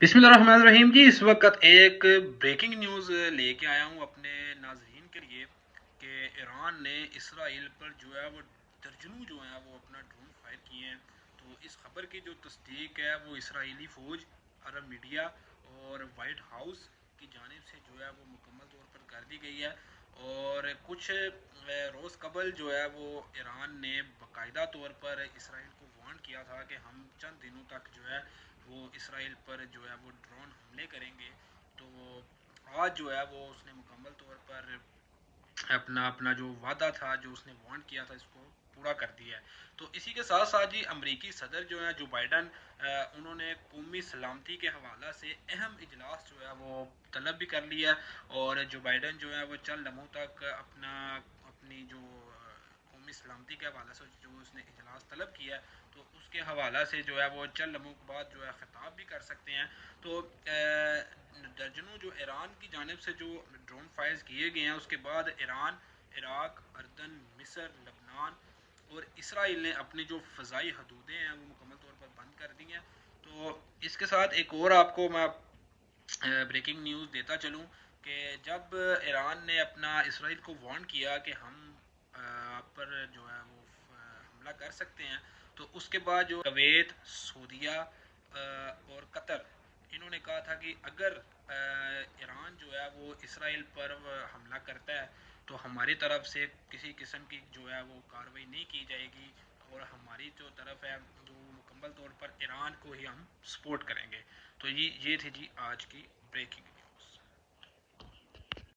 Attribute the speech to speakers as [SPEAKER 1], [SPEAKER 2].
[SPEAKER 1] बिस्मिल्लाहिर्रहमानिर्रहीम जी। इस वक्त एक ब्रेकिंग न्यूज़ लेके आया हूँ अपने नाजरीन के लिए कि ईरान ने इसराइल पर जो है वो दर्जनों जो है वो अपना ड्रोन फायर किए हैं। तो इस खबर की जो तस्दीक है वो इसराइली फ़ौज, अरब मीडिया और वाइट हाउस की जानिब से जो है वो मुकम्मल तौर पर कर दी गई है। और कुछ रोज़ कबल जो है वो ईरान ने बाकायदा तौर पर इसराइल को वार्न किया था कि हम चंद दिनों तक जो है वो इसराइल पर जो है वो ड्रोन हमले करेंगे। तो आज जो है वो उसने मुकम्मल तौर पर अपना अपना जो वादा था, जो उसने वांट किया था, इसको पूरा कर दिया है। तो इसी के साथ साथ जी अमरीकी सदर जो है जो बाइडन, उन्होंने कौमी सलामती के हवाला से अहम इजलास जो है वो तलब भी कर लिया है। और जो बाइडन जो है वो चंद लम्हों तक अपनी जो कौमी सलामती के हवाले से जो उसने इजलास तलब किया है, तो उसके हवाला से जो है वो चंद लम्हों के बाद जो है ख़िताब भी कर सकते हैं। तो दर्जनों जो ईरान की जानिब से जो ड्रोन फायर किए गए हैं, उसके बाद ईरान, इराक, अर्दन, मिस्र, लबनान और इसराइल ने अपनी जो फ़ज़ाई हदूदें हैं वो मुकम्मल तौर पर बंद कर दी हैं। तो इसके साथ एक और आपको मैं ब्रेकिंग न्यूज़ देता चलूँ कि जब ईरान ने अपना इसराइल को वार्न किया कि हम आप पर जो है वो हमला कर सकते हैं, तो उसके बाद जो कुवैत, सऊदीया और कतर, इन्होंने कहा था कि अगर ईरान जो है वो इसराइल पर हमला करता है तो हमारी तरफ से किसी किस्म की जो है वो कार्रवाई नहीं की जाएगी। और हमारी जो तरफ है वो मुकम्मल तौर पर ईरान को ही हम सपोर्ट करेंगे। तो ये थी जी आज की ब्रेकिंग।